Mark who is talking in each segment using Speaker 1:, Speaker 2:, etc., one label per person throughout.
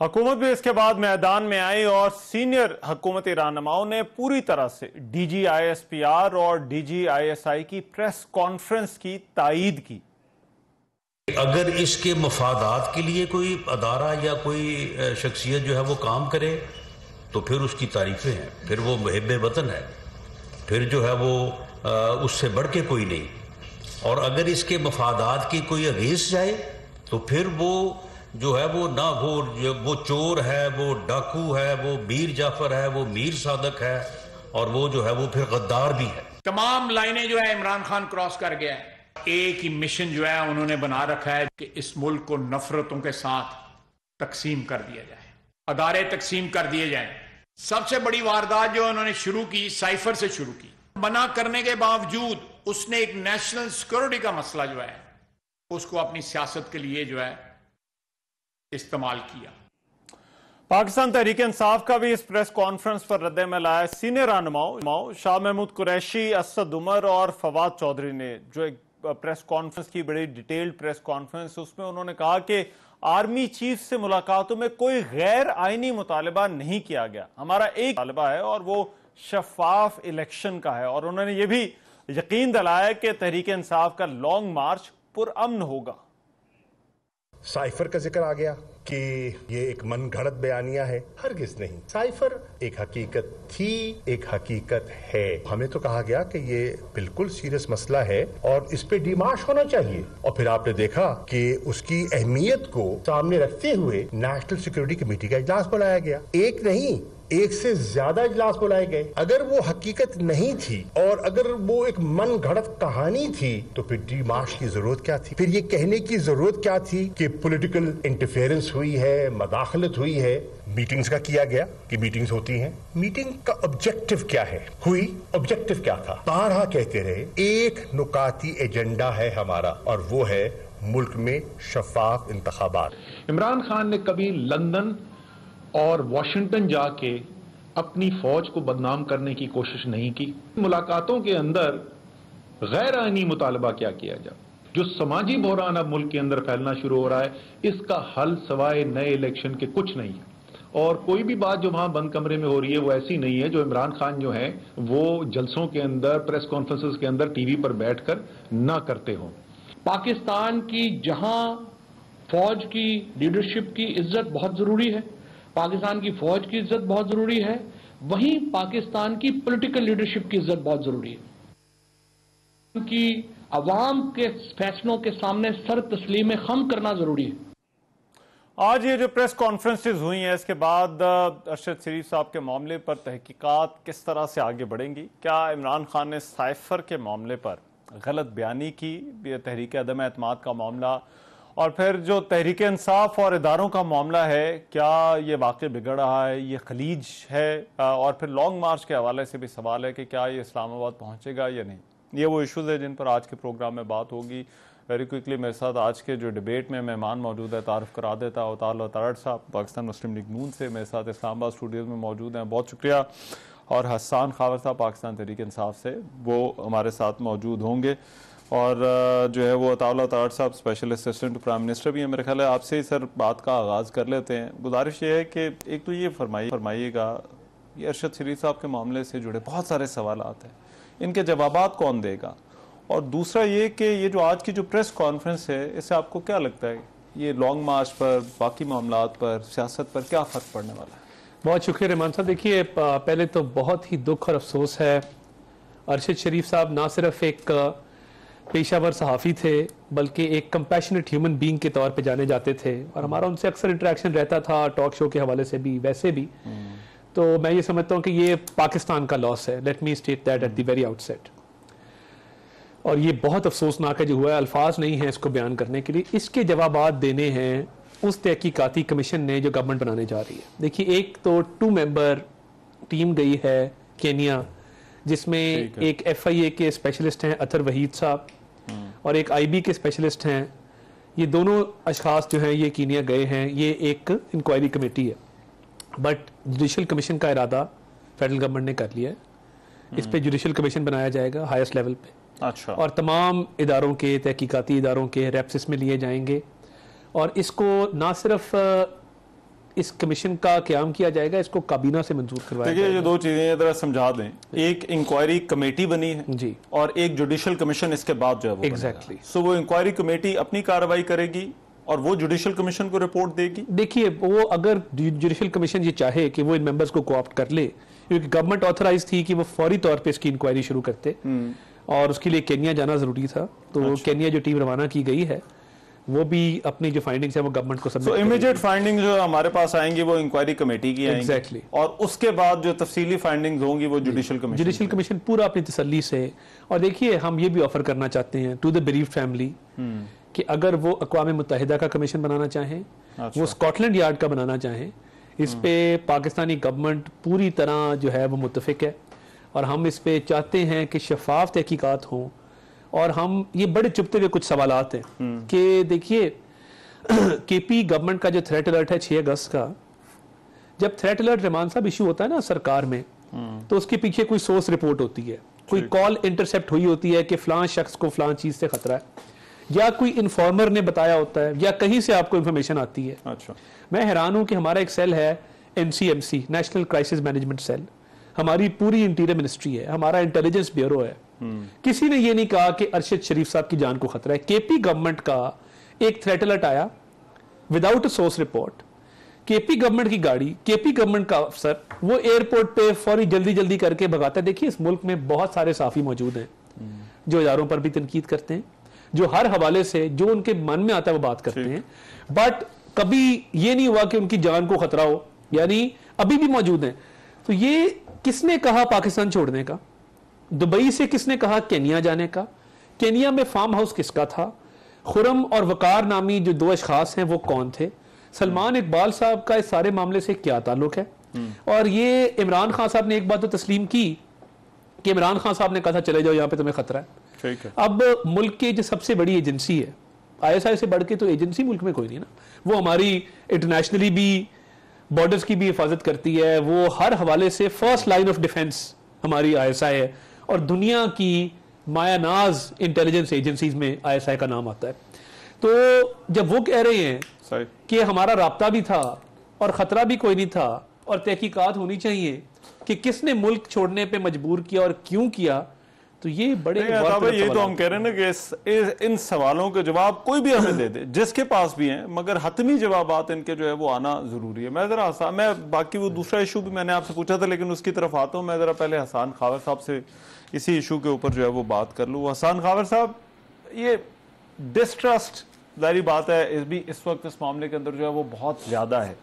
Speaker 1: حکومت بھی اس کے بعد میدان میں آئی اور سینئر حکومتی رہنماؤں نے پوری طرح سے D G I S P R اور D G I S I کی پریس کانفرنس کی تائید کی۔
Speaker 2: اگر اس کے مفادات کے لیے کوئی ادارہ یا کوئی شخصیت جو ہے وہ کام کرے تو پھر اس کی تعریفیں ہیں، پھر وہ محب وطن ہے، پھر جو ہے وہ اس سے بڑھ کے کوئی نہیں۔ اور اگر اس کے مفادات کی کوئی اگینسٹ جائے تو پھر وہ جو ہے وہ نہ وہ چور ہے، وہ ڈاکو ہے، وہ میر جعفر ہے، وہ میر صادق ہے، اور وہ جو ہے وہ پھر غدار بھی ہے۔
Speaker 3: تمام لائنیں جو ہے عمران خان کراس کر گیا ہے۔ ایک ہی مشن جو ہے انہوں نے بنا رکھا ہے کہ اس ملک کو نفرتوں کے ساتھ تقسیم کر دیا جائے، ادارے تقسیم کر دیے جائیں۔ سب سے بڑی واردات جو انہوں نے شروع کی سائفر سے شروع کی، منع کرنے کے باوجود اس نے ایک نیشنل سیکورٹی کا مسئلہ جو ہے اس کو اپنی سیاست کے لیے جو ہے استعمال کیا۔
Speaker 1: پاکستان تحریک انصاف کا بھی اس پریس کانفرنس پر رد عمل آیا۔ سینئر رہنماؤں شاہ محمود قریشی، اسد عمر اور فواد چودھری نے جو ایک پریس کانفرنس کی بڑی ڈیٹیلڈ پریس کانفرنس، اس میں انہوں نے کہا کہ آرمی چیف سے ملاقاتوں میں کوئی غیر آئینی مطالبہ نہیں کیا گیا، ہمارا ایک مطالبہ ہے اور وہ شفاف الیکشن کا ہے، اور انہوں نے یہ بھی یقین دلایا کہ تحریک انصاف کا لانگ مارچ پرامن ہوگا۔
Speaker 4: سائفر کا ذکر آ گیا کہ یہ ایک من گھڑت بیانیہ ہے، ہرگز نہیں۔ سائفر ایک حقیقت تھی، ایک حقیقت ہے۔ ہمیں تو کہا گیا کہ یہ بالکل سیریس مسئلہ ہے اور اس پہ ڈیمارش ہونا چاہیے، اور پھر آپ نے دیکھا کہ اس کی اہمیت کو سامنے رکھتے ہوئے نیشنل سیکورٹی کمیٹی کا اجلاس بلایا گیا۔ ایک نہیں، ایک سے زیادہ اجلاس بلائے گئے۔ اگر وہ حقیقت نہیں تھی اور اگر وہ ایک من گھڑت کہانی تھی تو پھر ڈی مارش کی ضرورت کیا تھی؟ پھر یہ کہنے کی ضرورت کیا تھی کہ پولیٹیکل انٹرفیئرنس ہوئی ہے، مداخلت ہوئی ہے؟ میٹنگز کا کیا گیا کہ میٹنگز ہوتی ہیں، میٹنگ کا آبجیکٹو کیا ہے؟ ہوئی، آبجیکٹو کیا تھا؟ بارہا کہتے رہے ایک نکاتی ایجنڈا ہے ہمارا، اور وہ ہے ملک میں شفاف انتخابات۔
Speaker 5: عمران خان نے کبھی لندن اور واشنگٹن جا کے اپنی فوج کو بدنام کرنے کی کوشش نہیں کی۔ ملاقاتوں کے اندر غیر آئینی مطالبہ کیا جائے؟ جو سماجی بحران اب ملک کے اندر پھیلنا شروع ہو رہا ہے، اس کا حل سوائے نئے الیکشن کے کچھ نہیں ہے، اور کوئی بھی بات جو وہاں بند کمرے میں ہو رہی ہے وہ ایسی نہیں ہے جو عمران خان جو ہے وہ جلسوں کے اندر، پریس کانفرنسز کے اندر ٹی وی پر بیٹھ کر نہ کرتے ہوں۔
Speaker 6: پاکستان کی جہاں فوج کی لیڈرشپ کی عزت بہت ضروری ہے، پاکستان کی فوج کی عزت بہت ضروری ہے، وہیں پاکستان کی پولیٹیکل لیڈرشپ کی عزت بہت ضروری ہے، کی عوام کے فیصلوں کے سامنے سر تسلیم خم کرنا ضروری ہے۔
Speaker 1: آج یہ جو پریس کانفرنسز ہوئی ہیں، اس کے بعد ارشد شریف صاحب کے معاملے پر تحقیقات کس طرح سے آگے بڑھیں گی؟ کیا عمران خان نے سائفر کے معاملے پر غلط بیانی کی؟ تحریک عدم اعتماد کا معاملہ اور پھر جو تحریک انصاف اور اداروں کا معاملہ ہے، کیا یہ واقع بگڑ رہا ہے؟ یہ خلیج ہے؟ اور پھر لانگ مارچ کے حوالے سے بھی سوال ہے کہ کیا یہ اسلام آباد پہنچے گا یا نہیں؟ یہ وہ ایشوز ہیں جن پر آج کے پروگرام میں بات ہوگی۔ ویری کوئکلی میرے ساتھ آج کے جو ڈیبیٹ میں مہمان موجود ہے، تعارف کرا دیتا ہے اوطال ترڑ صاحب، پاکستان مسلم لیگ نون سے میرے ساتھ اسلام آباد اسٹوڈیوز میں موجود ہیں، بہت شکریہ۔ اور حسان خاور صاحب پاکستان تحریک انصاف سے، وہ ہمارے ساتھ موجود ہوں گے۔ اور جو ہے وہ اطاولہ تارڑ صاحب اسپیشل اسسٹنٹ پرائم منسٹر بھی ہیں۔ میرے خیال ہے آپ سے ہی سر بات کا آغاز کر لیتے ہیں۔ گزارش یہ ہے کہ ایک تو یہ فرمائیے گا، یہ ارشد شریف صاحب کے معاملے سے جڑے بہت سارے سوالات ہیں، ان کے جوابات کون دے گا؟ اور دوسرا یہ کہ یہ جو آج کی جو پریس کانفرنس ہے، اس سے آپ کو کیا لگتا ہے یہ لانگ مارچ پر، باقی معاملات پر، سیاست پر کیا فرق پڑنے والا ہے؟
Speaker 5: بہت شکریہ رحمان صاحب۔ دیکھیے، پہلے تو بہت ہی دکھ اور افسوس ہے، ارشد شریف صاحب نہ صرف ایک پیشہ ور صحافی تھے بلکہ ایک کمپیشنٹ ہیومن بینگ کے طور پہ جانے جاتے تھے، اور ہمارا ان سے اکثر انٹریکشن رہتا تھا ٹاک شو کے حوالے سے بھی، ویسے بھی۔ تو میں یہ سمجھتا ہوں کہ یہ پاکستان کا لاس ہے، let me state that at the very آؤٹ سیٹ، اور یہ بہت افسوسناک ہے جو ہوا ہے، الفاظ نہیں ہیں اس کو بیان کرنے کے لیے۔ اس کے جوابات دینے ہیں اس تحقیقاتی کمیشن نے جو گورنمنٹ بنانے جا رہی ہے۔ دیکھیے، ایک تو 2 ممبر ٹیم گئی ہے کینیا، جس میں ایک ایف آئی اے کے اسپیشلسٹ ہیں اطہر وحید صاحب، اور ایک آئی بی کے اسپیشلسٹ ہیں۔ یہ دونوں اشخاص جو ہیں یہ کینیا گئے ہیں، یہ ایک انکوائری کمیٹی ہے، بٹ جوڈیشل کمیشن کا ارادہ فیڈرل گورنمنٹ نے کر لیا ہے۔ اس پہ جوڈیشل کمیشن بنایا جائے گا ہائیسٹ لیول پہ،
Speaker 1: اچھا، اور
Speaker 5: تمام اداروں کے، تحقیقاتی اداروں کے ریپس اس میں لیے جائیں گے، اور اس کو نہ صرف اس کمیشن کا قیام کیا جائے گا، اس کو کابینہ سے منظور کروایا
Speaker 1: دیکھیے
Speaker 5: جائے
Speaker 1: یہ
Speaker 5: گا۔
Speaker 1: دو چیزیں ذرا سمجھا دیں، ایک انکوائری کمیٹی بنی ہے
Speaker 5: جی
Speaker 1: اور ایک جوڈیشل کمیشن اس کے بعد جو ہے وہ
Speaker 5: ایگزیکٹلی۔
Speaker 1: سو وہ انکوائری کمیٹی اپنی کارروائی کرے گی اور وہ جوڈیشل کمیشن کو رپورٹ دے گی۔
Speaker 5: دیکھیے وہ اگر جوڈیشل کمیشن یہ چاہے کہ وہ ان ممبرز کو کوآپٹ کر لے، کیونکہ گورنمنٹ آتھرائز تھی کہ وہ فوری طور پہ اس کی انکوائری شروع کرتے، اور اس کے لیے کینیا جانا ضروری تھا، تو کینیا جو ٹیم روانہ کی گئی ہے وہ بھی اپنی جو فائنڈنگز ہیں وہ گورنمنٹ کو
Speaker 1: سو
Speaker 5: سبمٹ
Speaker 1: امیجیٹ فائنڈنگ جو ہمارے پاس آئیں گی وہ انکوائری کمیٹی کی آئیں گی
Speaker 5: Exactly۔
Speaker 1: اور اس کے بعد جو تفصیلی فائنڈنگز ہوں گی وہ جوڈیشل کمیشن۔
Speaker 5: جوڈیشل کمیشن پورا اپنی تسلی سے، اور دیکھیے ہم یہ بھی آفر کرنا چاہتے ہیں ٹو دا بریفڈ فیملی کہ اگر وہ اقوام متحدہ کا کمیشن بنانا چاہیں، وہ اسکاٹ لینڈ یارڈ کا بنانا چاہیں، اس پہ پاکستانی گورنمنٹ پوری طرح جو ہے وہ متفق ہے، اور ہم اس پہ چاہتے ہیں کہ شفاف تحقیقات ہوں، اور ہم یہ بڑے چپتے ہوئے کچھ سوالات ہیں کہ دیکھیے کے پی گورنمنٹ کا جو تھریٹ الرٹ ہے 6 اگست کا، جب تھریٹ الرٹ رحمان صاحب ایشو ہوتا ہے نا سرکار میں، تو اس کے پیچھے کوئی سورس رپورٹ ہوتی ہے، کوئی کال انٹرسپٹ ہوئی ہوتی ہے کہ فلاں شخص کو فلاں چیز سے خطرہ ہے، یا کوئی انفارمر نے بتایا ہوتا ہے، یا کہیں سے آپ کو انفارمیشن آتی ہے۔
Speaker 1: اچھا،
Speaker 5: میں حیران ہوں کہ ہمارا ایک سیل ہے NCMC national crisis management cell, ہماری پوری انٹیریئر منسٹری ہے، ہمارا انٹیلیجنس بیورو ہے، کسی نے یہ نہیں کہا کہ ارشد شریف صاحب کی جان کو خطرہ ہے۔ کے پی گورنمنٹ کا ایک تھریٹ الرٹ آیا وداؤٹ اے سورس رپورٹ، کے پی گورنمنٹ کی گاڑی، کے پی گورنمنٹ کا افسر وہ ایئرپورٹ پہ فوری جلدی کر کے بھگاتا ہے۔ دیکھیے اس ملک میں بہت سارے صحافی موجود ہیں جو اداروں پر بھی تنقید کرتے ہیں، جو ہر حوالے سے جو ان کے من میں آتا ہے وہ بات کرتے ہیں، بٹ کبھی یہ نہیں ہوا کہ ان کی جان کو خطرہ ہو، یعنی ابھی بھی موجود ہیں۔ تو یہ کس نے کہا پاکستان چھوڑنے کا؟ دبئی سے کس نے کہا کینیا جانے کا؟ کینیا میں فارم ہاؤس کس کا تھا؟ خرم اور وقار نامی جو 2 اشخاص ہیں وہ کون تھے؟ سلمان اقبال صاحب کا اس سارے معاملے سے کیا تعلق ہے؟ اور یہ عمران خان صاحب نے ایک بات تو تسلیم کی کہ عمران خان صاحب نے کہا تھا چلے جاؤ یہاں پہ تمہیں خطرہ ہے۔ اب ملک کی جو سب سے بڑی ایجنسی ہے، ISI سے بڑھ کے تو ایجنسی ملک میں کوئی نہیں نا، وہ ہماری انٹرنیشنلی بھی بارڈرز کی بھی حفاظت کرتی ہے، وہ ہر حوالے سے فرسٹ لائن آف ڈیفنس ہماری ISI ہے، اور دنیا کی مایا ناز انٹیلیجنس ایجنسیز میں ISI کا نام آتا ہے۔ تو جب وہ کہہ رہے ہیں کہ ہمارا رابطہ بھی تھا اور خطرہ بھی کوئی نہیں تھا اور تحقیقات ہونی چاہیے کہ کس نے ملک چھوڑنے پہ مجبور کیا اور کیوں کیا، تو یہ بڑے
Speaker 1: یہ تو ہم کہہ رہے ہیں نا کہ ان سوالوں کے جواب کوئی بھی ہمیں دے دے جس کے پاس بھی ہیں، مگر حتمی جوابات ان کے جو ہے وہ آنا ضروری ہے۔ میں باقی وہ دوسرا ایشو بھی میں نے آپ سے پوچھا تھا لیکن اس کی طرف آتا ہوں، میں ذرا پہلے حسان خاور صاحب سے اسی ایشو کے اوپر جو ہے وہ بات کر لوں۔ حسان خاور صاحب، یہ ڈسٹرسٹ ظاہری بات ہے اس وقت اس معاملے کے اندر جو ہے وہ بہت زیادہ ہے۔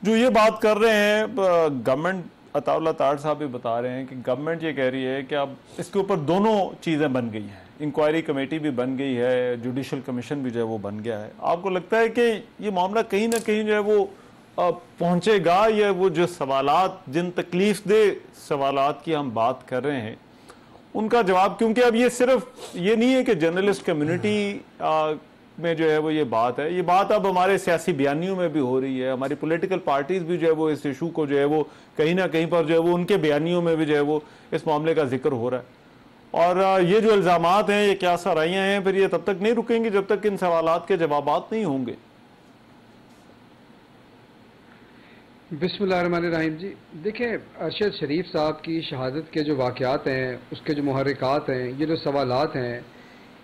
Speaker 1: جو یہ بات کر رہے ہیں گورنمنٹ، عطا اللہ تاڑ صاحب بھی بتا رہے ہیں کہ گورنمنٹ یہ کہہ رہی ہے کہ اب اس کے اوپر دونوں چیزیں بن گئی ہیں، انکوائری کمیٹی بھی بن گئی ہے، جوڈیشل کمیشن بھی جو ہے وہ بن گیا ہے۔ آپ کو لگتا ہے کہ یہ معاملہ کہیں نہ کہیں جو ہے وہ پہنچے گا، یا وہ جو سوالات، جن تکلیف دہ سوالات کی ہم بات کر رہے ہیں ان کا جواب، کیونکہ اب یہ صرف یہ نہیں ہے کہ جرنلسٹ کمیونٹی میں جو ہے وہ یہ بات ہے، یہ بات اب ہمارے سیاسی بیانیوں میں بھی ہو رہی ہے، ہماری پولیٹیکل پارٹیز بھی جو ہے وہ اس ایشو کو جو ہے وہ کہیں نہ کہیں پر جو ہے وہ ان کے بیانیوں میں بھی جو ہے وہ اس معاملے کا ذکر ہو رہا ہے۔ اور یہ جو الزامات ہیں، یہ کیا سرائیاں ہیں، پھر یہ تب تک نہیں رکیں گی جب تک ان سوالات کے جوابات نہیں ہوں گے۔
Speaker 7: بسم اللہ الرحمن الرحیم۔ جی دیکھیں، ارشد شریف صاحب کی شہادت کے جو واقعات ہیں، اس کے جو محرکات ہیں، یہ جو سوالات ہیں،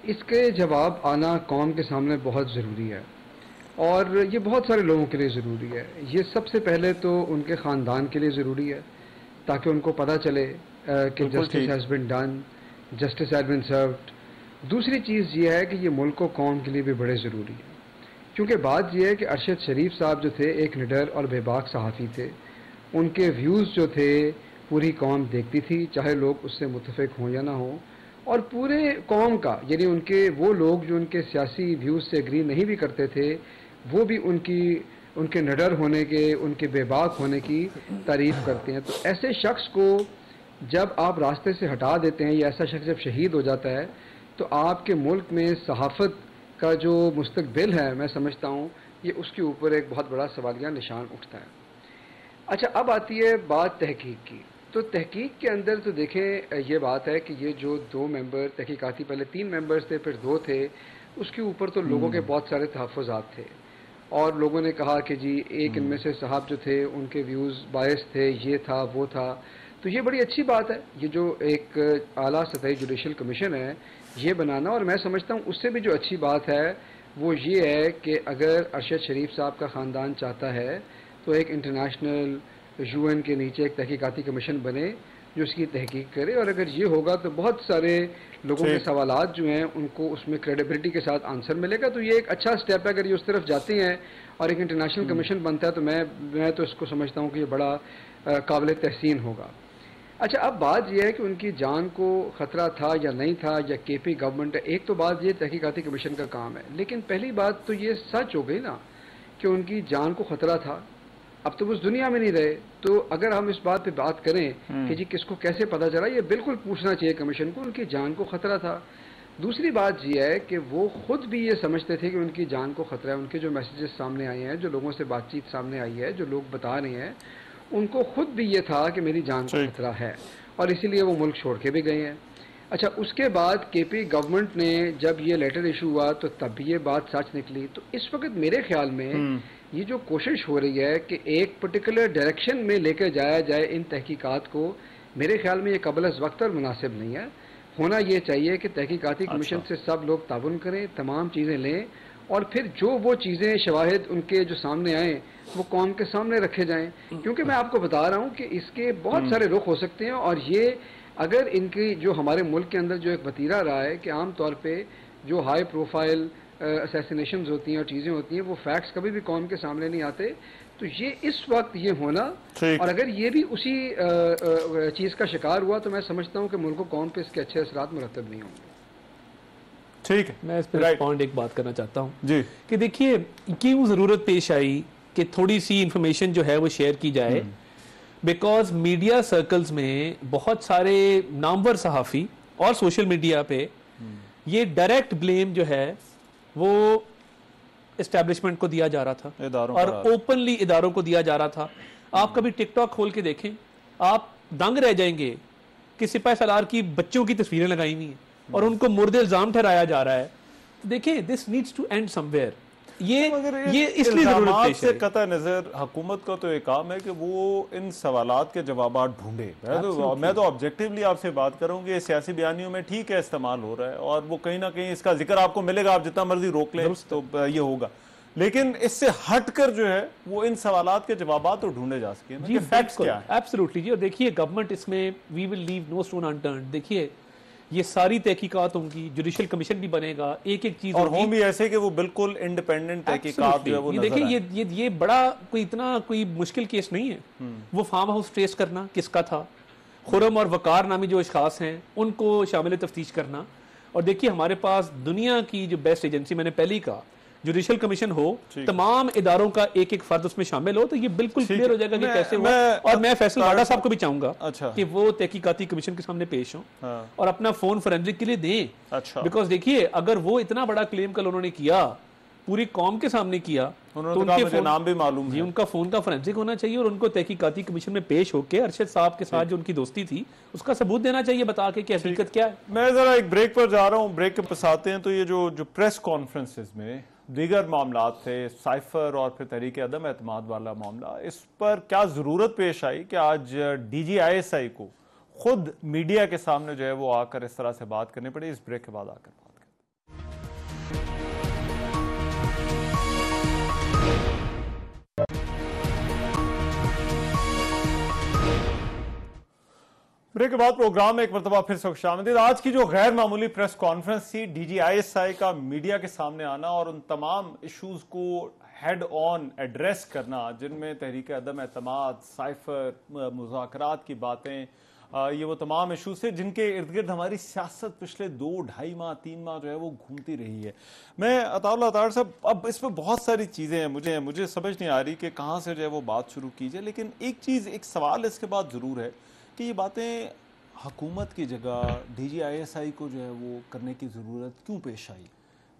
Speaker 7: اس کے جواب آنا قوم کے سامنے بہت ضروری ہے، اور یہ بہت سارے لوگوں کے لیے ضروری ہے۔ یہ سب سے پہلے تو ان کے خاندان کے لیے ضروری ہے تاکہ ان کو پتہ چلے کہ justice has been done, justice has been served. دوسری چیز یہ ہے کہ یہ ملک و قوم کے لیے بھی بڑے ضروری ہے، کیونکہ بات یہ ہے کہ ارشد شریف صاحب جو تھے ایک نڈر اور بے باک صحافی تھے، ان کے ویوز جو تھے پوری قوم دیکھتی تھی، چاہے لوگ اس سے متفق ہوں یا نہ ہوں، اور پورے قوم کا، یعنی ان کے وہ لوگ جو ان کے سیاسی ویوز سے اگری نہیں بھی کرتے تھے، وہ بھی ان کے نڈر ہونے کے، ان کے بے باک ہونے کی تعریف کرتے ہیں۔ تو ایسے شخص کو جب آپ راستے سے ہٹا دیتے ہیں، یا ایسا شخص جب شہید ہو جاتا ہے، تو آپ کے ملک میں صحافت کا جو مستقبل ہے، میں سمجھتا ہوں یہ اس کے اوپر ایک بہت بڑا سوالیہ نشان اٹھتا ہے۔ اچھا، اب آتی ہے بات تحقیق کی۔ تو تحقیق کے اندر تو دیکھیں یہ بات ہے کہ یہ جو 2 ممبر تحقیقاتی، پہلے 3 ممبرز تھے پھر 2 تھے، اس کے اوپر تو لوگوں کے بہت سارے تحفظات تھے، اور لوگوں نے کہا کہ جی ایک ان میں سے صاحب جو تھے ان کے ویوز باعث تھے، یہ تھا وہ تھا. تو یہ بڑی اچھی بات ہے، یہ جو ایک اعلیٰ سطحی جوڈیشل کمیشن ہے یہ بنانا. اور میں سمجھتا ہوں اس سے بھی جو اچھی بات ہے وہ یہ ہے کہ اگر ارشد شریف صاحب کا خاندان چاہتا ہے تو ایک انٹرنیشنل UN کے نیچے ایک تحقیقاتی کمیشن بنے جو اس کی تحقیق کرے. اور اگر یہ ہوگا تو بہت سارے لوگوں کے سوالات جو ہیں ان کو اس میں کریڈیبلٹی کے ساتھ آنسر ملے گا. تو یہ ایک اچھا سٹیپ ہے اگر یہ اس طرف جاتے ہیں اور ایک انٹرنیشنل کمیشن بنتا ہے تو میں تو اس کو سمجھتا ہوں کہ یہ بڑا قابل تحسین ہوگا. اچھا اب بات یہ ہے کہ ان کی جان کو خطرہ تھا یا نہیں تھا یا KP گورنمنٹ ہے. ایک تو بات یہ تحقیقاتی کمیشن کا کام ہے، لیکن پہلی بات تو یہ سچ ہو گئی نا کہ ان کی جان کو خطرہ تھا. اب تو وہ اس دنیا میں نہیں رہے، تو اگر ہم اس بات پہ بات کریں کہ جی کس کو کیسے پتہ چلا، یہ بالکل پوچھنا چاہیے کمیشن کو. ان کی جان کو خطرہ تھا. دوسری بات یہ ہے کہ وہ خود بھی یہ سمجھتے تھے کہ ان کی جان کو خطرہ ہے. ان کے جو میسیجز سامنے آئے ہیں، جو لوگوں سے بات چیت سامنے آئی ہے، جو لوگ بتا رہے ہیں، ان کو خود بھی یہ تھا کہ میری جان کو خطرہ ہے اور اسی لیے وہ ملک چھوڑ کے بھی گئے ہیں. اچھا اس کے بعد KP گورنمنٹ نے جب یہ لیٹر ایشو ہوا تو تب بھی یہ بات سچ نکلی. تو اس وقت میرے خیال میں یہ جو کوشش ہو رہی ہے کہ ایک پرٹیکولر ڈائریکشن میں لے کے جایا جائے ان تحقیقات کو، میرے خیال میں یہ قبل از وقت اور مناسب نہیں ہے. ہونا یہ چاہیے کہ تحقیقاتی کمیشن سے سب لوگ تعاون کریں، تمام چیزیں لیں، اور پھر جو وہ چیزیں شواہد ان کے جو سامنے آئیں وہ قوم کے سامنے رکھے جائیں. کیونکہ میں آپ کو بتا رہا ہوں کہ اس کے بہت سارے رخ ہو سکتے ہیں. اور یہ اگر ان کی جو ہمارے ملک کے اندر جو ایک وتیرہ رہا ہے کہ عام طور پہ جو ہائی پروفائل اسیسینیشنز ہوتی ہیں اور چیزیں ہوتی ہیں وہ فیکٹس کبھی بھی قوم کے سامنے نہیں آتے، تو یہ اس وقت یہ ہونا، اور اگر یہ بھی اسی چیز کا شکار ہوا تو میں سمجھتا ہوں کہ ملک و قوم پہ اس کے اچھے اثرات مرتب نہیں ہوں گے.
Speaker 1: ٹھیک ہے،
Speaker 5: میں اس پہ رسپونڈ ایک بات کرنا چاہتا ہوں
Speaker 1: جی
Speaker 5: کہ دیکھیے کیوں ضرورت پیش آئی کہ تھوڑی سی انفارمیشن جو ہے وہ شیئر کی جائے. بیکاز میڈیا سرکلز میں بہت سارے نامور صحافی اور سوشل میڈیا پہ یہ ڈائریکٹ بلیم جو ہے وہ اسٹیبلشمنٹ کو دیا جا رہا تھا اور اوپنلی اداروں کو دیا جا رہا تھا. آپ کبھی ٹک ٹاک کھول کے دیکھیں، آپ دنگ رہ جائیں گے کہ سپاہ سالار کی بچوں کی تصویریں لگائی ہوئی ہیں اور ان کو مرد الزام ٹھہرایا جا رہا ہے. دیکھیں this needs to end somewhere. یہ اس لیے ضرورت پیش
Speaker 1: سے قطع نظر حکومت کا تو ایک کام ہے کہ وہ ان سوالات کے جوابات ڈھونڈے. میں تو آبجیکٹیولی آپ سے بات کروں کہ سیاسی بیانیوں میں ٹھیک ہے استعمال ہو رہا ہے اور وہ کہیں نہ کہیں اس کا ذکر آپ کو ملے گا، آپ جتنا مرضی روک لیں تو یہ ہوگا، لیکن اس سے ہٹ کر جو ہے وہ ان سوالات کے جوابات تو ڈھونڈے جا سکیں کہ فیکٹس کیا ہیں.
Speaker 5: ایبسلیوٹلی جی. اور دیکھیے گورنمنٹ اس میں وی ول لیو نو اسٹون انٹرنڈ. دیکھیے یہ ساری تحقیقات ہوں گی، جوڈیشل کمیشن بھی بنے گا، ایک ایک چیز
Speaker 1: اور ہوں بھی ایسے کہ وہ بالکل انڈیپینڈنٹ تحقیقات جو ہے وہ نظر آئیں.
Speaker 5: دیکھیں یہ بڑا اتنا کوئی مشکل کیس نہیں ہے. وہ فارم ہاؤس ٹریس کرنا کس کا تھا، خرم اور وقار نامی جو اشخاص ہیں ان کو شامل تفتیش کرنا. اور دیکھیے ہمارے پاس دنیا کی جو بیسٹ ایجنسی، میں نے پہلے ہی کہا، جوڈیشل کمیشن ہو، تمام اداروں کا ایک ایک فرد اس میں شامل ہو، تو یہ بالکل کلیئر ہو جائے گا کہ کیسے ہوا. اور میں فیصل واڈا صاحب کو بھی چاہوں گا کہ وہ تحقیقاتی کمیشن کے سامنے پیش ہوں اور اپنا فون فورینزک کے لیے دیں. بیکاز دیکھیے اگر وہ اتنا بڑا کلیم کل انہوں نے کیا، پوری قوم کے سامنے کیا، تو ان کے نام بھی معلوم ہے، ان کا فون کا فورینزک ہونا چاہیے اور ان کو تحقیقاتی کمیشن میں پیش ہو کے ارشد صاحب کے ساتھ جو ان کی دوستی تھی اس کا ثبوت دینا چاہیے، بتا کے کہ حقیقت کیا ہے.
Speaker 1: میں ذرا ایک بریک پر جا رہا ہوں، بریک کے پاس آتے ہیں. تو یہ جو پریس کانفرنسز میں دیگر معاملات تھے، سائفر اور پھر تحریک عدم اعتماد والا معاملہ، اس پر کیا ضرورت پیش آئی کہ آج DG ISI کو خود میڈیا کے سامنے جو ہے وہ آ کر اس طرح سے بات کرنی پڑی؟ اس بریک کے بعد آ کر بات کریں. بریک کے بعد پروگرام میں ایک مرتبہ پھر سے خوش آمدید. آج کی جو غیر معمولی پریس کانفرنس تھی، DG ISI کا میڈیا کے سامنے آنا اور ان تمام ایشوز کو ہیڈ آن ایڈریس کرنا جن میں تحریک عدم اعتماد، سائفر، مذاکرات کی باتیں، یہ وہ تمام ایشوز تھے جن کے ارد گرد ہماری سیاست پچھلے 2-2.5 ماہ 3 ماہ جو ہے وہ گھومتی رہی ہے. میں عطا اللہ اطہر صاحب، اب اس پہ بہت ساری چیزیں ہیں، مجھے سمجھ نہیں آ رہی کہ کہاں سے جو ہے وہ بات شروع کی جائے. لیکن ایک سوال اس کے بعد ضرور ہے کہ یہ باتیں حکومت کی جگہ DG ISI کو جو ہے وہ کرنے کی ضرورت کیوں پیش آئی؟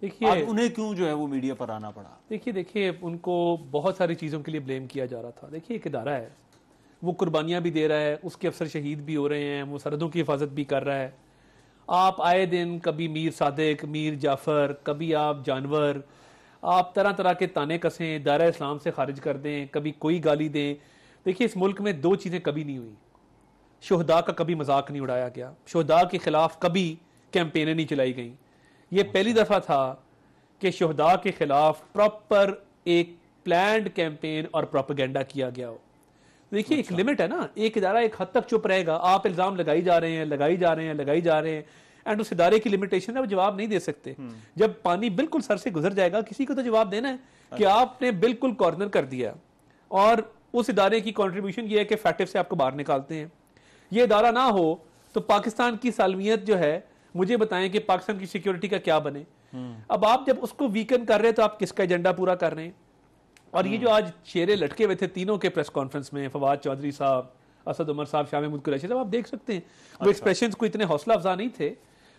Speaker 1: دیکھیے انہیں کیوں جو ہے وہ میڈیا پر آنا پڑا؟
Speaker 5: دیکھیے ان کو بہت ساری چیزوں کے لیے بلیم کیا جا رہا تھا. دیکھیے ایک ادارہ ہے، وہ قربانیاں بھی دے رہا ہے، اس کے افسر شہید بھی ہو رہے ہیں، وہ سرحدوں کی حفاظت بھی کر رہا ہے. آپ آئے دن کبھی میر صادق، میر جعفر، کبھی آپ جانور، آپ طرح طرح کے تانے کسیں، دائرہ اسلام سے خارج کر دیں، کبھی کوئی گالی دیں. دیکھیے اس ملک میں دو چیزیں کبھی نہیں ہوئی. شہداء کا کبھی مذاق نہیں اڑایا گیا، شہداء کے خلاف کبھی کیمپینیں نہیں چلائی گئیں. یہ پہلی دفعہ تھا کہ شہداء کے خلاف پراپر ایک پلانڈ کیمپین اور پروپیگنڈا کیا گیا ہو. دیکھیے ایک لمٹ ہے نا، ایک ادارہ ایک حد تک چپ رہے گا، آپ الزام لگائی جا رہے ہیں اینڈ اس ادارے کی لمیٹیشن ہے، وہ جواب نہیں دے سکتے. جب پانی بالکل سر سے گزر جائے گا کسی کو تو جواب دینا ہے کہ آپ نے بالکل کارنر کر دیا، اور اس ادارے کی کنٹریبیوشن یہ ہے کہ فیکٹو سے آپ کو باہر نکالتے ہیں. یہ ادارہ نہ ہو تو پاکستان کی سالمیت جو ہے، مجھے بتائیں کہ پاکستان کی سیکیورٹی کا کیا بنے. اب آپ جب اس کو ویکن کر رہے ہیں تو آپ کس کا ایجنڈا پورا کر رہے ہیں. اور یہ جو آج چہرے لٹکے ہوئے تھے تینوں کے پریس کانفرنس میں، فواد چودھری صاحب، اسد عمر صاحب، شاہ محمود قریشی صاحب، آپ دیکھ سکتے ہیں وہ ایکسپریشنز کو اتنے حوصلہ افزا نہیں تھے.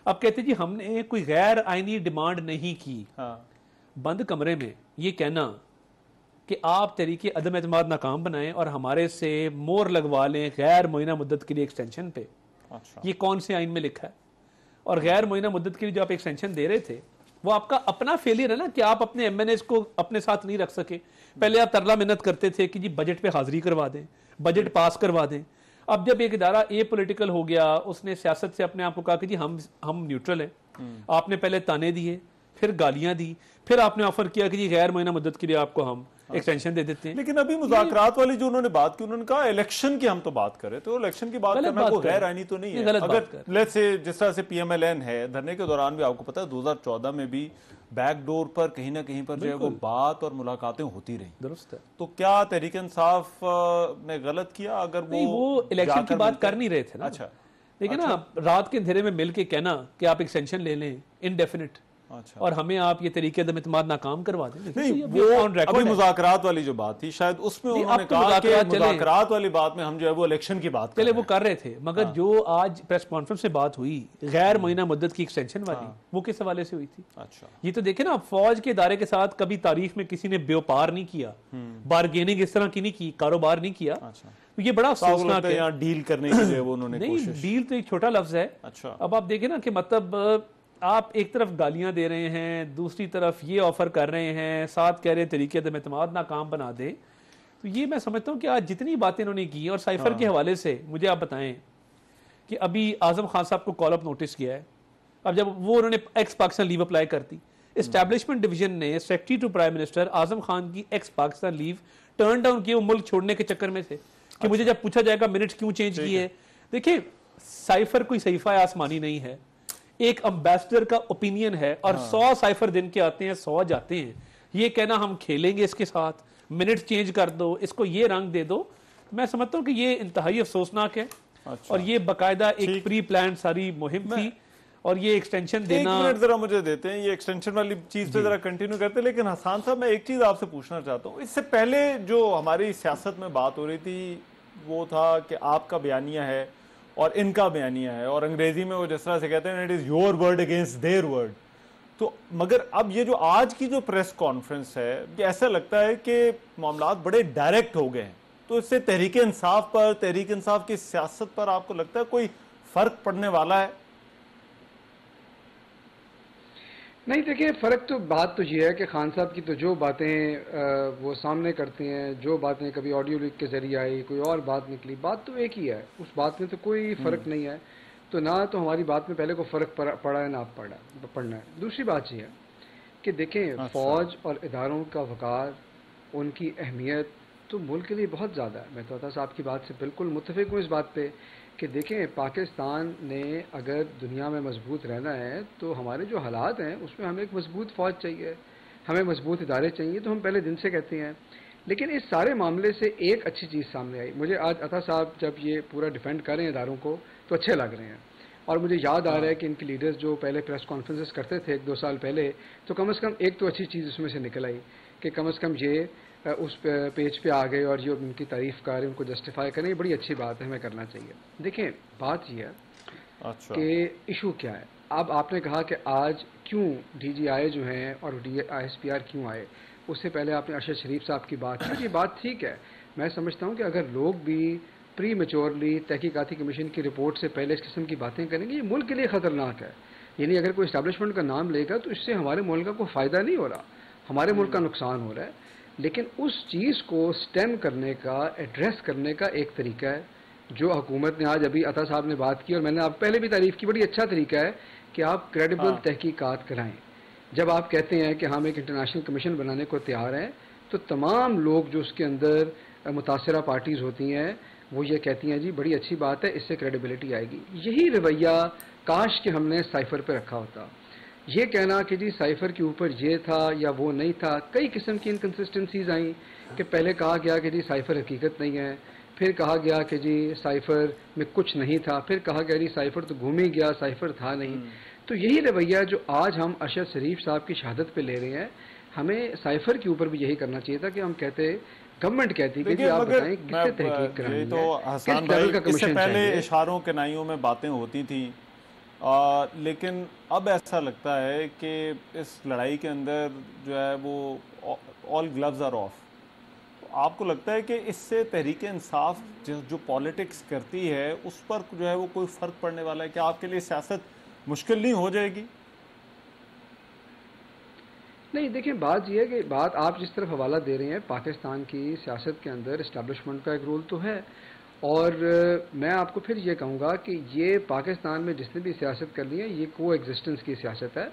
Speaker 5: اب کہتے جی ہم نے کوئی غیر آئینی ڈیمانڈ نہیں کی. بند کمرے میں یہ کہنا کہ آپ تحریک عدم اعتماد ناکام بنائیں اور ہمارے سے مور لگوا لیں غیر معینہ مدت کے لیے ایکسٹینشن پہ، یہ کون سے آئین میں لکھا ہے؟ اور غیر معینہ مدت کے لیے جو آپ ایکسٹینشن دے رہے تھے وہ آپ کا اپنا فیلئر ہے نا کہ آپ اپنے ایم این ایز کو اپنے ساتھ نہیں رکھ سکے. پہلے آپ ترلا منت کرتے تھے کہ جی بجٹ پہ حاضری کروا دیں، بجٹ پاس کروا دیں. اب جب ایک ادارہ اے پولیٹیکل ہو گیا، اس نے سیاست سے اپنے آپ کو کہا کہ جی ہم نیوٹرل ہیں، آپ نے پہلے تانے دیے، پھر گالیاں دی، پھر آپ نے آفر کیا کہ جی غیر معینہ مدت کے لیے آپ کو ہم ایکسٹینشن دے دیتے ہیں.
Speaker 1: لیکن ابھی مذاکرات والی جو انہوں نے بات کی، انہوں نے کہا الیکشن کی ہم تو بات کریں، تو الیکشن کی بات کرنا کوئی غیر آئینی تو نہیں ہے. اگر لیٹس سے جس طرح سے پی ایم ایل این ہے، دھرنے کے دوران بھی آپ کو پتا ہے 2014 میں بھی بیک ڈور پر کہیں نہ کہیں پر جو ہے وہ بات اور ملاقاتیں ہوتی رہیں.
Speaker 5: درست ہے.
Speaker 1: تو کیا تحریک انصاف نے غلط کیا اگر
Speaker 5: وہ الیکشن کی بات کر نہیں رہے تھے نا؟
Speaker 1: اچھا
Speaker 5: دیکھیں نا، رات کے اندھیرے میں مل کے کہنا کہ آپ ایکسٹینشن لے لیں انڈیفینٹ، اور ہمیں آپ یہ طریقے عدم اعتماد ناکام کروا دیں.
Speaker 1: نہیں، وہ ابھی مذاکرات والی جو بات تھی شاید اس میں انہوں نے کہا کہ مذاکرات والی بات میں ہم جو ہے وہ الیکشن کی بات
Speaker 5: چلے وہ کر رہے تھے، مگر جو آج پریس کانفرنس سے بات ہوئی غیر معینہ مدت کی ایکسٹینشن والی، وہ کس حوالے سے ہوئی تھی؟ یہ تو دیکھیں نا، فوج کے ادارے کے ساتھ کبھی تاریخ میں کسی نے بیوپار نہیں کیا، بارگیننگ اس طرح کی نہیں کی، کاروبار نہیں کیا. یہ بڑا افسوسناک ہے.
Speaker 1: ڈیل کرنے کے لیے انہوں نے
Speaker 5: نہیں، ڈیل تو ایک چھوٹا لفظ ہے. اب آپ دیکھیں نا کہ مطلب آپ ایک طرف گالیاں دے رہے ہیں، دوسری طرف یہ آفر کر رہے ہیں، ساتھ کہہ رہے ہیں طریقے عدم اعتماد ناکام بنا دیں. تو یہ میں سمجھتا ہوں کہ آج جتنی باتیں انہوں نے کی، اور سائفر کے حوالے سے مجھے آپ بتائیں کہ ابھی اعظم خان صاحب کو کال اپ نوٹس کیا ہے. اب جب وہ انہوں نے ایکس پاکستان لیو اپلائی کرتی، اسٹیبلشمنٹ ڈویژن نے secretary to prime minister Azam Khan کی ایکس پاکستان لیو ٹرن ڈاؤن کی، وہ ملک چھوڑنے کے چکر میں تھے کہ مجھے جب پوچھا جائے گا منٹ کیوں چینج کی ہے. دیکھیں سائفر کوئی صحیفہ آسمانی نہیں ہے، ایک امبیسڈر کا اوپینین ہے، اور 100 سائفر دن کے آتے ہیں، 100 جاتے ہیں. یہ کہنا ہم کھیلیں گے اس کے ساتھ، منٹ چینج کر دو، اس کو یہ رنگ دے دو، میں سمجھتا ہوں کہ یہ انتہائی افسوسناک ہے. اور یہ باقاعدہ ایک پری پلان ساری مہم تھی، اور یہ ایکسٹینشن دینا.
Speaker 1: ایک منٹ ذرا مجھے دیتے ہیں، یہ ایکسٹینشن والی چیز پہ ذرا کنٹینیو کرتے ہیں. لیکن حسان صاحب میں ایک چیز آپ سے پوچھنا چاہتا ہوں. اس سے پہلے جو ہماری سیاست میں بات ہو رہی تھی وہ تھا کہ آپ کا بیانیہ ہے اور ان کا بیانیہ ہے، اور انگریزی میں وہ جس طرح سے کہتے ہیں it is your word against their word. تو مگر اب یہ جو آج کی جو پریس کانفرنس ہے، یہ ایسا لگتا ہے کہ معاملات بڑے ڈائریکٹ ہو گئے ہیں. تو اس سے تحریک انصاف پر، تحریک انصاف کی سیاست پر آپ کو لگتا ہے کوئی فرق پڑنے والا ہے؟
Speaker 7: نہیں دیکھیں، فرق تو بات تو یہ ہے کہ خان صاحب کی تو جو باتیں وہ سامنے کرتے ہیں، جو باتیں کبھی آڈیو لیک کے ذریعے آئی، کوئی اور بات نکلی، بات تو ایک ہی ہے، اس بات میں تو کوئی فرق نہیں ہے. تو نہ تو ہماری بات میں پہلے کو فرق پڑا ہے، نہ پڑنا ہے. دوسری بات یہ ہے کہ دیکھیں فوج اور اداروں کا وقار، ان کی اہمیت تو ملک کے لیے بہت زیادہ ہے. میں تو عطا صاحب کی بات سے بالکل متفق ہوں اس بات پہ کہ دیکھیں پاکستان نے اگر دنیا میں مضبوط رہنا ہے تو ہمارے جو حالات ہیں اس میں ہمیں ایک مضبوط فوج چاہیے، ہمیں مضبوط ادارے چاہیے. تو ہم پہلے دن سے کہتے ہیں. لیکن اس سارے معاملے سے ایک اچھی چیز سامنے آئی. مجھے آج عطا صاحب جب یہ پورا ڈیفینڈ کر رہے ہیں اداروں کو تو اچھے لگ رہے ہیں. اور مجھے یاد آ رہا ہے کہ ان کی لیڈرز جو پہلے پریس کانفرنسز کرتے تھے 1-2 سال پہلے، تو کم از کم ایک تو اچھی چیز اس میں سے نکل آئی کہ کم از کم یہ اس پیج پہ آ گئے اور یہ ان کی تعریف کریں، ان کو جسٹیفائی کریں. یہ بڑی اچھی بات ہے، ہمیں کرنا چاہیے. دیکھیں بات یہ ہے کہ ایشو کیا ہے. اب آپ نے کہا کہ آج کیوں ڈی جی آئی جو ہیں اور ایس پی آر کیوں آئے، اس سے پہلے آپ نے ارشد شریف صاحب کی بات کی. یہ بات ٹھیک ہے. میں سمجھتا ہوں کہ اگر لوگ بھی پری میچورلی تحقیقاتی کمیشن کی رپورٹ سے پہلے اس قسم کی باتیں کریں گے، یہ ملک کے لیے خطرناک ہے. یعنی اگر کوئی اسٹیبلشمنٹ کا نام لے گا تو اس سے ہمارے ملک کا کوئی فائدہ نہیں ہو رہا. ہمارے ملک کا نقصان ہو رہا ہے، لیکن اس چیز کو سٹیم کرنے کا، ایڈریس کرنے کا ایک طریقہ ہے جو حکومت نے آج ابھی عطا صاحب نے بات کی، اور میں نے آپ پہلے بھی تعریف کی، بڑی اچھا طریقہ ہے کہ آپ کریڈیبل تحقیقات کرائیں. جب آپ کہتے ہیں کہ ہم ایک انٹرنیشنل کمیشن بنانے کو تیار ہیں تو تمام لوگ جو اس کے اندر متاثرہ پارٹیز ہوتی ہیں وہ یہ کہتی ہیں جی بڑی اچھی بات ہے، اس سے کریڈیبلٹی آئے گی. یہی رویہ کاش کہ ہم نے سائفر پہ رکھا ہوتا. یہ کہنا کہ جی سائفر کے اوپر یہ تھا یا وہ نہیں تھا، کئی قسم کی انکنسسٹنسیز آئیں کہ پہلے کہا گیا کہ جی سائفر حقیقت نہیں ہے، پھر کہا گیا کہ جی سائفر میں کچھ نہیں تھا، پھر کہا گیا جی سائفر تو گھوم ہی گیا، سائفر تھا نہیں. تو یہی رویہ جو آج ہم ارشد شریف صاحب کی شہادت پہ لے رہے ہیں، ہمیں سائفر کے اوپر بھی یہی کرنا چاہیے تھا کہ ہم کہتے، گورنمنٹ کہتی کہ جی آپ بتائیں کس سے تحقیق کرانی ہے.
Speaker 1: تو حسان بھائی اس سے پہلے اشاروں کنائیوں میں باتیں ہوتی تھیں، لیکن اب ایسا لگتا ہے کہ اس لڑائی کے اندر جو ہے وہ آل گلوز آر آف. آپ کو لگتا ہے کہ اس سے تحریک انصاف جو پالیٹکس کرتی ہے اس پر جو ہے وہ کوئی فرق پڑنے والا ہے؟ کہ آپ کے لیے سیاست مشکل نہیں ہو جائے گی؟
Speaker 7: نہیں، دیکھیں بات یہ ہے کہ بات آپ جس طرف حوالہ دے رہے ہیں، پاکستان کی سیاست کے اندر اسٹیبلشمنٹ کا ایک رول تو ہے، اور میں آپ کو پھر یہ کہوں گا کہ یہ پاکستان میں جس نے بھی سیاست کرنی ہے یہ کو ایگزسٹنس کی سیاست ہے.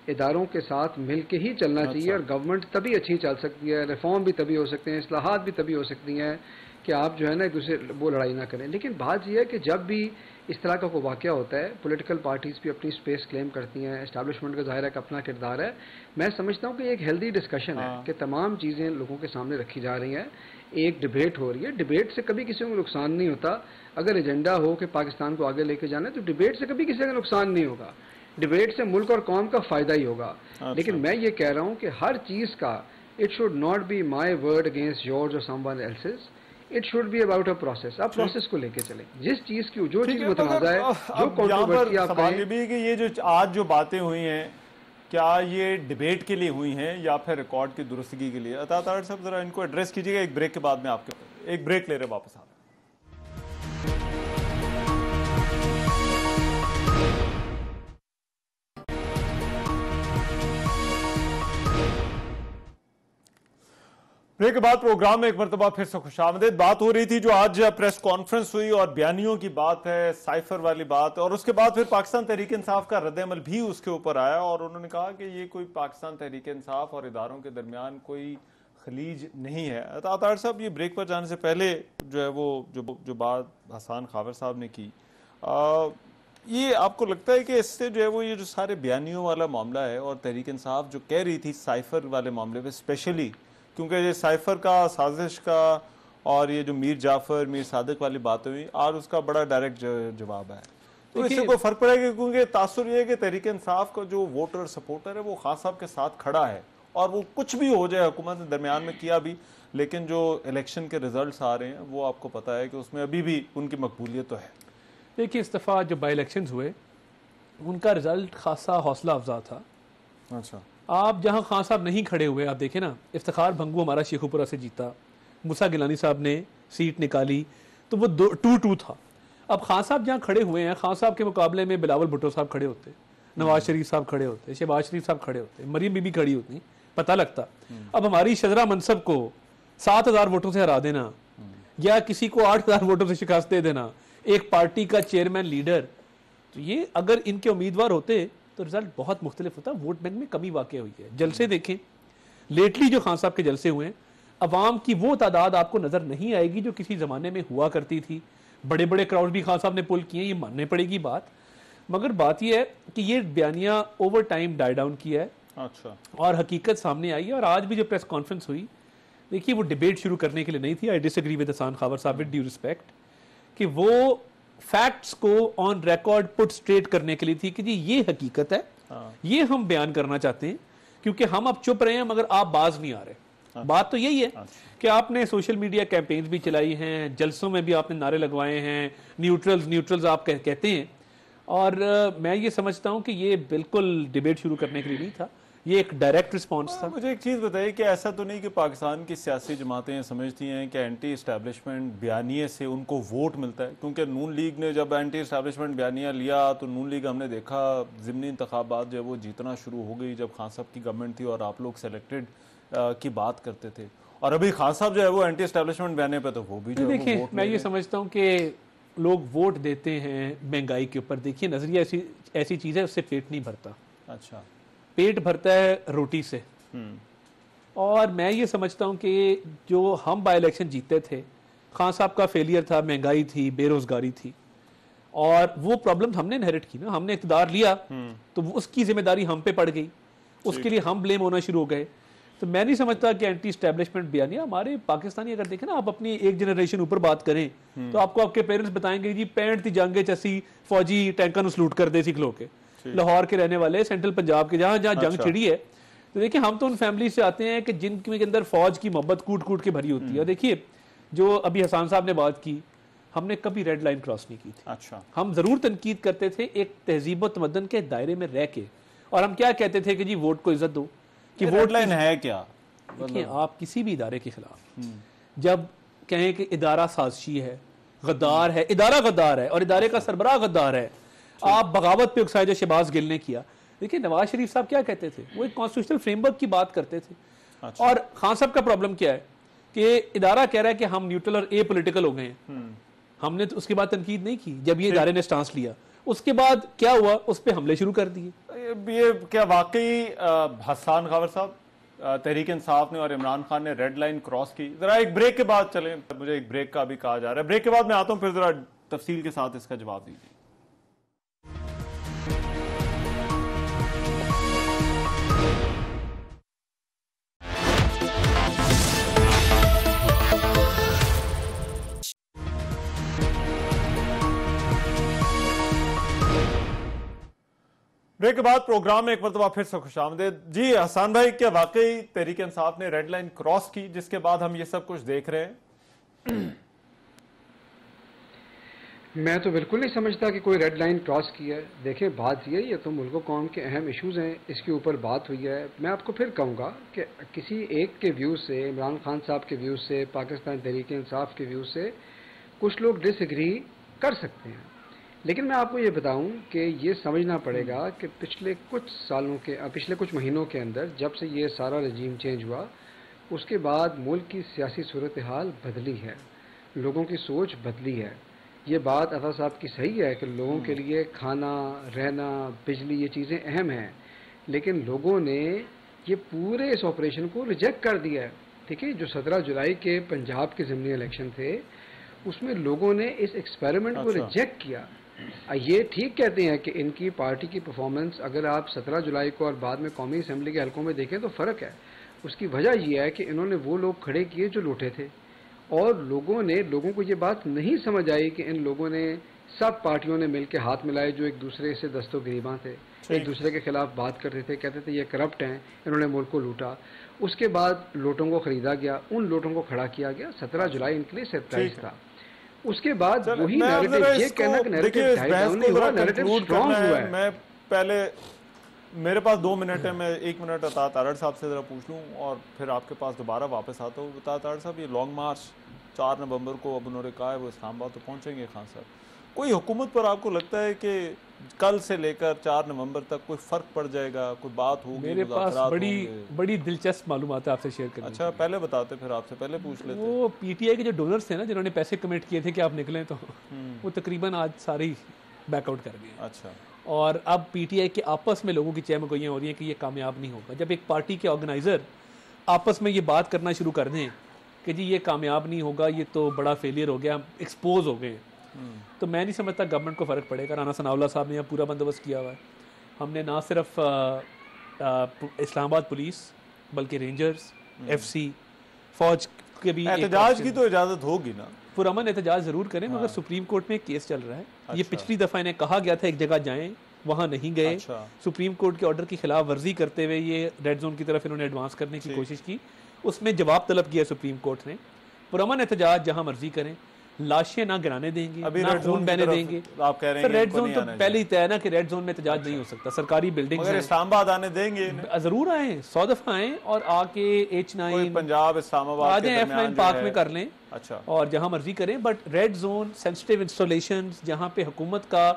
Speaker 7: اداروں کے ساتھ مل کے ہی چلنا چاہیے، اور گورنمنٹ تبھی اچھی چل سکتی ہے، ریفارم بھی تبھی ہو سکتے ہیں، اصلاحات بھی تبھی ہو سکتی ہیں کہ آپ جو ہے نا ایک دوسرے وہ لڑائی نہ کریں. لیکن بات یہ ہے کہ جب بھی اس طرح کا کوئی واقعہ ہوتا ہے، پولیٹیکل پارٹیز بھی اپنی سپیس کلیم کرتی ہیں، اسٹیبلشمنٹ کا ظاہر ہے کہ اپنا کردار ہے. میں سمجھتا ہوں کہ ایک ہیلدی ڈسکشن ہے کہ تمام چیزیں لوگوں کے سامنے رکھی جا رہی ہیں، ایک ڈبیٹ ہو رہی ہے. ڈبیٹ سے کبھی کسی کو نقصان نہیں ہوتا. اگر ایجنڈا ہو کہ پاکستان کو آگے لے کے جانا ہے تو ڈبیٹ سے کبھی کسی کا نقصان نہیں ہوگا، ڈبیٹ سے ملک اور قوم کا فائدہ ہی ہوگا. لیکن میں یہ کہہ رہا ہوں کہ ہر چیز کا it should not be my word against yours اور someone else's, it should be about a process. آپ پروسیس کو لے کے چلیں، جس چیز کی جو چیز متنازع ہے، جو کنٹروورسی آپ
Speaker 1: سوال یہ بھی ہے کہ یہ جو آج جو باتیں ہوئی ہیں کیا یہ ڈبیٹ کے لیے ہوئی ہیں یا پھر ریکارڈ کی درستگی کے لیے؟ عطا طاہر صاحب ذرا ان کو ایڈریس کیجیے گا. ایک بریک کے بعد میں آپ کے ایک بریک لے رہے واپس آ رہے ہیں. بریک کے بعد پروگرام میں ایک مرتبہ پھر سے خوش آمدید. بات ہو رہی تھی جو آج پریس کانفرنس ہوئی اور بیانیوں کی بات ہے، سائفر والی بات، اور اس کے بعد پھر پاکستان تحریک انصاف کا رد عمل بھی اس کے اوپر آیا، اور انہوں نے کہا کہ یہ کوئی پاکستان تحریک انصاف اور اداروں کے درمیان کوئی خلیج نہیں ہے. عطا طاہر صاحب، یہ بریک پر جانے سے پہلے جو ہے وہ جو بات حسان خاور صاحب نے کی، یہ آپ کو لگتا ہے کہ اس سے جو ہے وہ یہ جو سارے بیانیوں والا معاملہ ہے اور تحریک انصاف جو کہہ رہی تھی سائفر والے معاملے پہ اسپیشلی، کیونکہ یہ سائفر کا، سازش کا، اور یہ جو میر جعفر، میر صادق والی بات ہوئی، اور اس کا بڑا ڈائریکٹ جواب ہے، تو اس سے کوئی فرق پڑے گا؟ کیونکہ تاثر یہ ہے کہ تحریک انصاف کا جو ووٹر سپورٹر ہے وہ خان صاحب کے ساتھ کھڑا ہے، اور وہ کچھ بھی ہو جائے حکومت نے درمیان میں کیا بھی، لیکن جو الیکشن کے ریزلٹس آ رہے ہیں وہ آپ کو پتا ہے کہ اس میں ابھی بھی ان کی مقبولیت تو ہے.
Speaker 5: دیکھیے اس دفعہ جو بائی الیکشنز ہوئے ان کا رزلٹ خاصا حوصلہ افزا تھا.
Speaker 1: اچھا،
Speaker 5: آپ جہاں خان صاحب نہیں کھڑے ہوئے، آپ دیکھیں نا، افتخار بھنگو ہمارا شیخو پورہ سے جیتا، موسیٰ گیلانی صاحب نے سیٹ نکالی تو وہ 2-2 تھا. اب خان صاحب جہاں کھڑے ہوئے ہیں، خان صاحب کے مقابلے میں بلاول بھٹو صاحب کھڑے ہوتے، نواز شریف صاحب کھڑے ہوتے، شہباز شریف صاحب کھڑے ہوتے، مریم بی بی کھڑی ہوتی، پتہ لگتا. اب ہماری شجرہ منصب کو 7,000 ووٹوں سے ہرا دینا یا کسی کو 8,000 ووٹوں سے شکست دے دینا، ایک پارٹی کا چیئرمین لیڈر، تو یہ اگر ان کے امیدوار ہوتے تو رزلٹ بہت مختلف ہوتا. ووٹ بینک میں کمی واقع ہوئی ہے. جلسے دیکھیں لیٹلی جو خان صاحب کے جلسے ہوئے ہیں، عوام کی وہ تعداد آپ کو نظر نہیں آئے گی جو کسی زمانے میں ہوا کرتی تھی. بڑے بڑے کراؤڈ بھی خان صاحب نے پل کیے ہیں، یہ ماننے پڑے گی بات، مگر بات یہ ہے کہ یہ بیانیہ اوور ٹائم ڈائی ڈاؤن کیا ہے.
Speaker 1: اچھا،
Speaker 5: اور حقیقت سامنے آئی ہے. اور آج بھی جو پریس کانفرنس ہوئی، دیکھیے وہ ڈیبیٹ شروع کرنے کے لیے نہیں تھی. آئی ڈس ایگری ود حسان خاور صاحب ود ڈیو ریسپیکٹ، کہ وہ فیکٹس کو آن ریکارڈ پٹ اسٹریٹ کرنے کے لیے تھی کہ جی یہ حقیقت ہے، یہ ہم بیان کرنا چاہتے ہیں، کیونکہ ہم اب چپ رہے ہیں مگر آپ باز نہیں آ رہے. بات تو یہی ہے کہ آپ نے سوشل میڈیا کیمپینز بھی چلائی ہیں، جلسوں میں بھی آپ نے نعرے لگوائے ہیں، نیوٹرلز آپ کہتے ہیں، اور میں یہ سمجھتا ہوں کہ یہ بالکل ڈیبیٹ شروع کرنے کے لیے نہیں تھا. یہ ایک ڈائریکٹ رسپانس تھا.
Speaker 1: مجھے ایک چیز بتائیے کہ ایسا تو نہیں کہ پاکستان کی سیاسی جماعتیں سمجھتی ہیں کہ اینٹی اسٹیبلشمنٹ بیانیے سے ان کو ووٹ ملتا ہے؟ کیونکہ نون لیگ نے جب اینٹی اسٹیبلشمنٹ بیانیہ لیا تو نون لیگ ہم نے دیکھا ضمنی انتخابات جو ہے وہ جیتنا شروع ہو گئی جب خان صاحب کی گورنمنٹ تھی اور آپ لوگ سلیکٹڈ کی بات کرتے تھے. اور ابھی خان صاحب جو ہے وہ اینٹی اسٹیبلشمنٹ بیانیے پہ تو وہ بھی جو ہے
Speaker 5: دیکھیں میں یہ سمجھتا ہوں کہ لوگ ووٹ دیتے ہیں مہنگائی کے اوپر. دیکھیے نظریہ ایسی چیز ہے اس سے پیٹ نہیں بھرتا.
Speaker 1: اچھا
Speaker 5: پیٹ بھرتا ہے روٹی سے. اور میں یہ سمجھتا ہوں کہ جو ہم بائی الیکشن جیتے تھے خان صاحب کا فیلئر تھا, مہنگائی تھی, بے روزگاری تھی, اور وہ پرابلم ہم نے انہیرٹ کی نا. ہم نے اقتدار لیا تو اس کی ذمہ داری ہم پہ پڑ گئی, اس کے لیے ہم بلیم ہونا شروع ہو گئے. تو میں نہیں سمجھتا کہ اینٹی اسٹیبلشمنٹ بیانیہ ہمارے پاکستانی اگر دیکھیں نا, آپ اپنی ایک جنریشن اوپر بات کریں تو آپ کو آپ کے پیرنٹس بتائیں گے جی 65 تھی جنگ چسی فوجی ٹینکاں نو سلوٹ کر دے سی کھلو کے. لاہور کے رہنے والے, سینٹرل پنجاب کے, جہاں جہاں جنگ چھڑی ہے. تو دیکھیں ہم تو ان فیملی سے آتے ہیں کہ جن کے اندر فوج کی محبت کوٹ کوٹ کے بھری ہوتی ہے. دیکھیے جو ابھی حسان صاحب نے بات کی, ہم نے کبھی ریڈ لائن کراس نہیں کی تھی.
Speaker 1: اچھا
Speaker 5: ہم ضرور تنقید کرتے تھے ایک تہذیب و تمدن کے دائرے میں رہ کے, اور ہم کیا کہتے تھے کہ جی ووٹ کو عزت دو. کہ
Speaker 1: ووٹ لائن ہے کیا؟
Speaker 5: دیکھیں آپ کسی بھی ادارے کے خلاف جب کہیں کہ ادارہ سازشی ہے, غدار ہے, ادارہ غدار ہے اور ادارے کا سربراہ غدار ہے, آپ بغاوت پہ اکسائے جو شہباز گل نے کیا. دیکھیں نواز شریف صاحب کیا کہتے تھے, وہ ایک کانسٹیٹیوشنل فریم ورک کی بات کرتے تھے. اور خان صاحب کا پرابلم کیا ہے کہ ادارہ کہہ رہا ہے کہ ہم نیوٹرل اور اے پولیٹیکل ہو گئے ہیں. ہم نے اس کے بعد تنقید نہیں کی جب یہ ادارے نے سٹانس لیا. اس کے بعد کیا ہوا, اس پہ حملے شروع کر دیے.
Speaker 1: یہ کیا واقعی حسان خاور صاحب, تحریک انصاف نے اور عمران خان نے ریڈ لائن کراس کی؟ ذرا ایک بریک کے بعد چلیں, مجھے ایک بریک کا بھی کہا جا رہا ہے. بریک کے بعد میں آتا ہوں, پھر ذرا تفصیل کے ساتھ اس کا جواب دیجیے. بریک کے بعد پروگرام میں ایک مرتبہ پھر سے خوش آمدید. جی حسان بھائی, کیا واقعی تحریک انصاف نے ریڈ لائن کراس کی جس کے بعد ہم یہ سب کچھ دیکھ رہے ہیں؟
Speaker 7: میں تو بالکل نہیں سمجھتا کہ کوئی ریڈ لائن کراس کی ہے. دیکھیں بات یہ تو ملک و قوم کے اہم ایشوز ہیں, اس کے اوپر بات ہوئی ہے. میں آپ کو پھر کہوں گا کہ کسی ایک کے ویو سے, عمران خان صاحب کے ویو سے, پاکستان تحریک انصاف کے ویو سے کچھ لوگ ڈس ایگری کر سکتے ہیں, لیکن میں آپ کو یہ بتاؤں کہ یہ سمجھنا پڑے گا کہ پچھلے کچھ مہینوں کے اندر جب سے یہ سارا رجیم چینج ہوا, اس کے بعد ملک کی سیاسی صورتحال بدلی ہے, لوگوں کی سوچ بدلی ہے. یہ بات عطا صاحب کی صحیح ہے کہ لوگوں کے لیے کھانا, رہنا, بجلی یہ چیزیں اہم ہیں, لیکن لوگوں نے یہ پورے اس آپریشن کو ریجیکٹ کر دیا ہے. ٹھیک ہے, جو 17 جولائی کے پنجاب کے ضمنی الیکشن تھے اس میں لوگوں نے اس ایکسپیریمنٹ کو ریجیکٹ کیا. یہ ٹھیک کہتے ہیں کہ ان کی پارٹی کی پرفارمنس اگر آپ 17 جولائی کو اور بعد میں قومی اسمبلی کے حلقوں میں دیکھیں تو فرق ہے. اس کی وجہ یہ ہے کہ انہوں نے وہ لوگ کھڑے کیے جو لوٹے تھے, اور لوگوں کو یہ بات نہیں سمجھ آئی کہ ان لوگوں نے سب پارٹیوں نے مل کے ہاتھ ملائے جو ایک دوسرے سے دست و گریباں تھے, ایک دوسرے کے خلاف بات کرتے تھے, کہتے تھے یہ کرپٹ ہیں, انہوں نے ملک کو لوٹا. اس کے بعد لوٹوں کو خریدا گیا, ان لوٹوں کو کھڑا کیا گیا. 17 جولائی ان کے لیے سرپرائز تھا. اس کے بعد وہی نیریٹو, یہ کہنا کہ نیریٹو ڈاؤن نہیں ہوا, نیریٹو اسٹرانگ ہوا ہے.
Speaker 1: میں پہلے, میرے پاس 2 منٹ ہے, میں 1 منٹ عطا تارڑ صاحب سے ذرا پوچھ لوں اور پھر آپ کے پاس دوبارہ واپس آتا ہوں. عطا تارڑ صاحب, یہ لانگ مارچ 4 نومبر کو اب انہوں نے کہا ہے وہ اسلام آباد تو پہنچیں گے خان صاحب. کوئی حکومت پر آپ کو لگتا ہے کہ کل سے لے کر 4 نومبر تک کوئی فرق پڑ جائے گا, کوئی بات ہوگی؟
Speaker 5: میرے پاس بڑی دلچسپ معلومات ہے آپ سے شیئر کریں.
Speaker 1: اچھا پہلے بتاتے, پھر آپ سے پہلے پوچھ لیتے.
Speaker 5: وہ پی ٹی آئی کے جو ڈونرز تھے نا جنہوں نے پیسے کمٹ کیے تھے کہ آپ نکلیں, تو وہ تقریباً آج سارے بیک آؤٹ کر گئے.
Speaker 1: اچھا,
Speaker 5: اور اب پی ٹی آئی کے آپس میں لوگوں کی چہمگوئیاں ہو رہی ہیں کہ یہ کامیاب نہیں ہوگا. جب ایک پارٹی کے آرگنائزر آپس میں یہ بات کرنا شروع کر دیں کہ جی یہ کامیاب نہیں ہوگا, یہ تو بڑا فیلئر ہو گیا, ہم ایکسپوز ہو گئے, تو میں نہیں سمجھتا گورنمنٹ کو فرق پڑے گا. رانا ثناء اللہ صاحب نے یہاں پورا بندوبست کیا ہوا ہے. ہم نے نہ صرف اسلام آباد پولیس بلکہ رینجرز, ایف سی, فوج کے بھی
Speaker 1: احتجاج کی تو اجازت ہوگی نا,
Speaker 5: پرامن احتجاج ضرور کریں, مگر سپریم کورٹ میں ایک کیس چل رہا ہے. یہ پچھلی دفعہ انہیں کہا گیا تھا ایک جگہ جائیں, وہاں نہیں گئے. سپریم کورٹ کے آرڈر کی خلاف ورزی کرتے ہوئے یہ ریڈ زون کی طرف انہوں نے ایڈوانس کرنے کی کوشش کی, اس میں جواب طلب کیا سپریم کورٹ نے. پرامن احتجاج جہاں مرضی کریں, لاشیں نہ گرانے دیں گے،
Speaker 1: ابھی
Speaker 5: نہ
Speaker 1: ریڈ
Speaker 5: خون
Speaker 1: زون
Speaker 5: بہنے دیں گے.
Speaker 1: آپ کہہ رہے
Speaker 5: سر
Speaker 1: ہیں
Speaker 5: ریڈ زون تو پہلے ہی طے ہے نا کہ ریڈ زون میں احتجاج نہیں ہو سکتا. سرکاری بلڈنگز
Speaker 1: مگر
Speaker 5: ہیں.
Speaker 1: اسلام آباد آنے دیں گے انہیں؟
Speaker 5: ضرور آئیں، 100 دفعہ آئیں اور آ کے H9
Speaker 1: کوئی پنجاب اسلام آباد
Speaker 5: آ
Speaker 1: کے
Speaker 5: جائیں
Speaker 1: درمیان
Speaker 5: F9
Speaker 1: جو
Speaker 5: پارک
Speaker 1: ہے-
Speaker 5: میں کر لیں
Speaker 1: اچھا
Speaker 5: اور جہاں مرضی کریں. But red zone sensitive installations جہاں پہ حکومت کا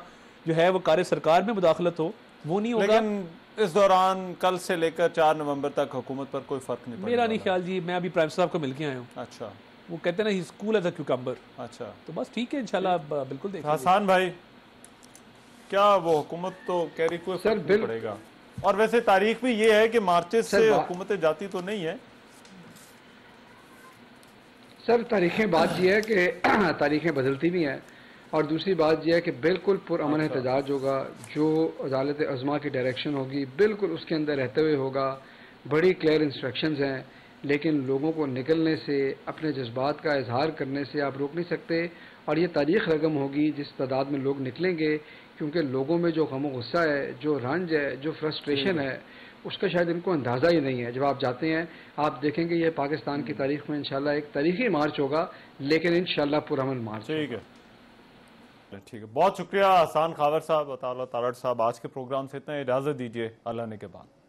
Speaker 5: جو ہے وہ کار سرکار میں مداخلت ہو وہ نہیں ہوگا.
Speaker 1: لیکن اس دوران کل سے لے کر 4 نومبر تک حکومت پر کوئی فرق نہیں پڑنے
Speaker 5: میرا نہیں
Speaker 1: والا.
Speaker 5: خیال جی، میں ابھی پرائم منسٹر صاحب کو مل کے آیا ہوں.
Speaker 1: اچھا
Speaker 5: وہ کہتے ہیں نا ہی اسکول ایز اے کیوکمبر.
Speaker 1: اچھا
Speaker 5: تو بس ٹھیک ہے انشاءاللہ بالکل دیکھیں گے.
Speaker 1: حسان بھائی کیا وہ حکومت تو کہہ رہی کوئی فرق نہیں پڑے گا، اور ویسے تاریخ بھی یہ ہے کہ مارچز سے حکومتیں جاتی تو نہیں ہے.
Speaker 7: سر تاریخیں بات یہ ہے کہ تاریخیں بدلتی بھی ہیں، اور دوسری بات یہ ہے کہ بالکل پرامن احتجاج ہوگا. جو عدالت عظمیٰ کی ڈائریکشن ہوگی بالکل اس کے اندر رہتے ہوئے ہوگا. بڑی کلیئر انسٹرکشنز ہیں، لیکن لوگوں کو نکلنے سے، اپنے جذبات کا اظہار کرنے سے آپ روک نہیں سکتے. اور یہ تاریخ رقم ہوگی جس تعداد میں لوگ نکلیں گے، کیونکہ لوگوں میں جو غم و غصہ ہے، جو رنج ہے، جو فرسٹریشن ہے، اس کا شاید ان کو اندازہ ہی نہیں ہے. جب آپ جاتے ہیں آپ دیکھیں گے یہ پاکستان کی تاریخ میں انشاءاللہ ایک تاریخی مارچ ہوگا، لیکن انشاءاللہ پرامن مارچ.
Speaker 1: ٹھیک ہے، بہت شکریہ حسان خاور صاحب، عطا اللہ تارڑ صاحب. آج کے پروگرام سے اتنا، اجازت دیجیے، اللہ نے کے بعد.